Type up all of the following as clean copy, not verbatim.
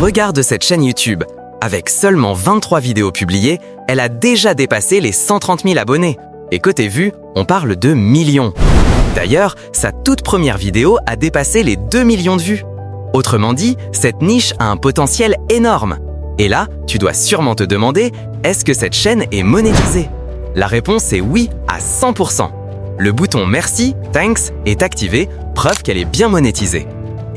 Regarde cette chaîne YouTube. Avec seulement 23 vidéos publiées, elle a déjà dépassé les 130 000 abonnés. Et côté vues, on parle de millions. D'ailleurs, sa toute première vidéo a dépassé les 2 millions de vues. Autrement dit, cette niche a un potentiel énorme. Et là, tu dois sûrement te demander, est-ce que cette chaîne est monétisée? La réponse est oui à 100%. Le bouton Merci, Thanks est activé, preuve qu'elle est bien monétisée.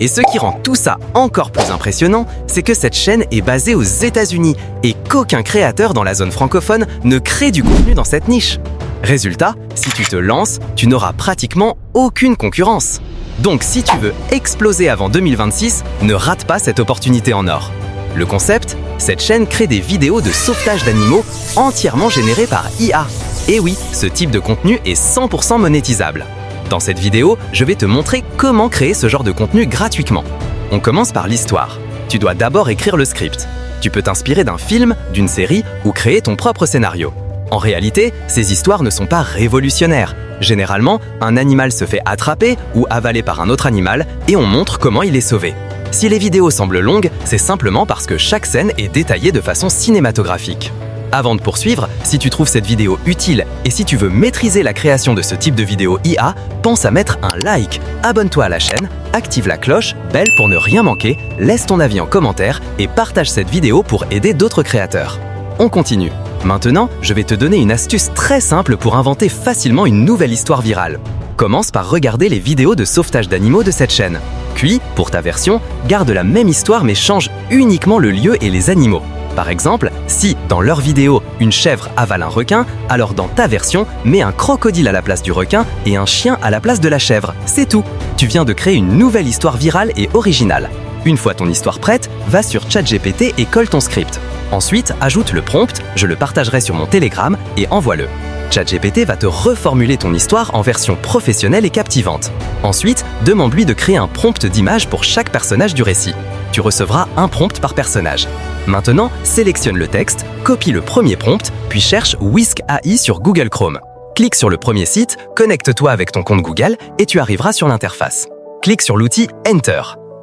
Et ce qui rend tout ça encore plus impressionnant, c'est que cette chaîne est basée aux États-Unis et qu'aucun créateur dans la zone francophone ne crée du contenu dans cette niche. Résultat, si tu te lances, tu n'auras pratiquement aucune concurrence. Donc si tu veux exploser avant 2026, ne rate pas cette opportunité en or. Le concept, cette chaîne crée des vidéos de sauvetage d'animaux entièrement générées par IA. Et oui, ce type de contenu est 100% monétisable. Dans cette vidéo, je vais te montrer comment créer ce genre de contenu gratuitement. On commence par l'histoire. Tu dois d'abord écrire le script. Tu peux t'inspirer d'un film, d'une série ou créer ton propre scénario. En réalité, ces histoires ne sont pas révolutionnaires. Généralement, un animal se fait attraper ou avaler par un autre animal et on montre comment il est sauvé. Si les vidéos semblent longues, c'est simplement parce que chaque scène est détaillée de façon cinématographique. Avant de poursuivre, si tu trouves cette vidéo utile et si tu veux maîtriser la création de ce type de vidéo IA, pense à mettre un like, abonne-toi à la chaîne, active la cloche, belle pour ne rien manquer, laisse ton avis en commentaire et partage cette vidéo pour aider d'autres créateurs. On continue. Maintenant, je vais te donner une astuce très simple pour inventer facilement une nouvelle histoire virale. Commence par regarder les vidéos de sauvetage d'animaux de cette chaîne. Puis, pour ta version, garde la même histoire mais change uniquement le lieu et les animaux. Par exemple, si, dans leur vidéo, une chèvre avale un requin, alors dans ta version, mets un crocodile à la place du requin et un chien à la place de la chèvre. C'est tout. Tu viens de créer une nouvelle histoire virale et originale. Une fois ton histoire prête, va sur ChatGPT et colle ton script. Ensuite, ajoute le prompt, je le partagerai sur mon Telegram et envoie-le. ChatGPT va te reformuler ton histoire en version professionnelle et captivante. Ensuite, demande-lui de créer un prompt d'image pour chaque personnage du récit. Tu recevras un prompt par personnage. Maintenant, sélectionne le texte, copie le premier prompt, puis cherche Whisk AI sur Google Chrome. Clique sur le premier site, connecte-toi avec ton compte Google et tu arriveras sur l'interface. Clique sur l'outil Enter.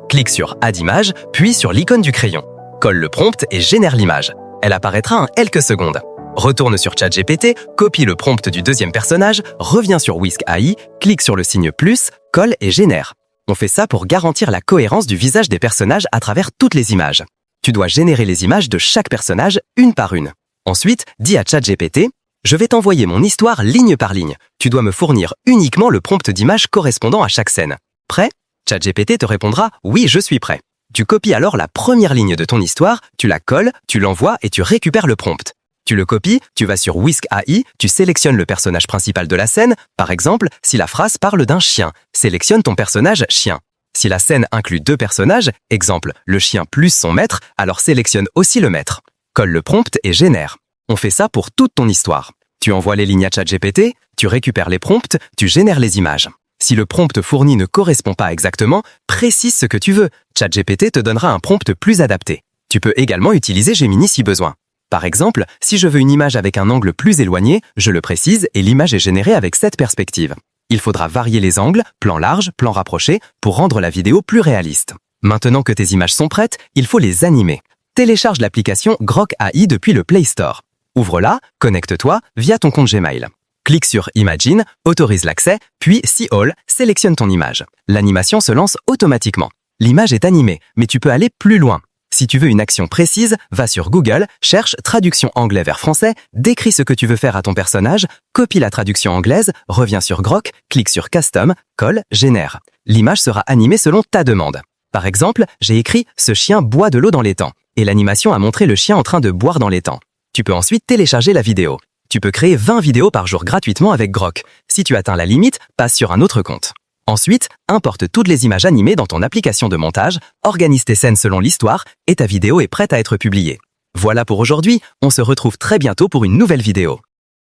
Clique sur Add image, puis sur l'icône du crayon. Colle le prompt et génère l'image. Elle apparaîtra en quelques secondes. Retourne sur ChatGPT, copie le prompt du deuxième personnage, reviens sur Whisk AI, clique sur le signe plus, colle et génère. On fait ça pour garantir la cohérence du visage des personnages à travers toutes les images. Tu dois générer les images de chaque personnage une par une. Ensuite, dis à ChatGPT, je vais t'envoyer mon histoire ligne par ligne. Tu dois me fournir uniquement le prompt d'image correspondant à chaque scène. Prêt? ChatGPT te répondra « Oui, je suis prêt ». Tu copies alors la première ligne de ton histoire, tu la colles, tu l'envoies et tu récupères le prompt. Tu le copies, tu vas sur Whisk AI, tu sélectionnes le personnage principal de la scène. Par exemple, si la phrase parle d'un chien, sélectionne ton personnage chien. Si la scène inclut deux personnages, exemple le chien plus son maître, alors sélectionne aussi le maître. Colle le prompt et génère. On fait ça pour toute ton histoire. Tu envoies les lignes à ChatGPT, tu récupères les prompts, tu génères les images. Si le prompt fourni ne correspond pas exactement, précise ce que tu veux. ChatGPT te donnera un prompt plus adapté. Tu peux également utiliser Gemini si besoin. Par exemple, si je veux une image avec un angle plus éloigné, je le précise et l'image est générée avec cette perspective. Il faudra varier les angles, plan large, plan rapproché, pour rendre la vidéo plus réaliste. Maintenant que tes images sont prêtes, il faut les animer. Télécharge l'application Grok AI depuis le Play Store. Ouvre-la, connecte-toi via ton compte Gmail. Clique sur Imagine, autorise l'accès, puis See All, sélectionne ton image. L'animation se lance automatiquement. L'image est animée, mais tu peux aller plus loin. Si tu veux une action précise, va sur Google, cherche traduction anglais vers français, décris ce que tu veux faire à ton personnage, copie la traduction anglaise, reviens sur Grok, clique sur Custom, colle, génère. L'image sera animée selon ta demande. Par exemple, j'ai écrit « Ce chien boit de l'eau dans l'étang » et l'animation a montré le chien en train de boire dans l'étang. Tu peux ensuite télécharger la vidéo. Tu peux créer 20 vidéos par jour gratuitement avec Grok. Si tu atteins la limite, passe sur un autre compte. Ensuite, importe toutes les images animées dans ton application de montage, organise tes scènes selon l'histoire et ta vidéo est prête à être publiée. Voilà pour aujourd'hui, on se retrouve très bientôt pour une nouvelle vidéo.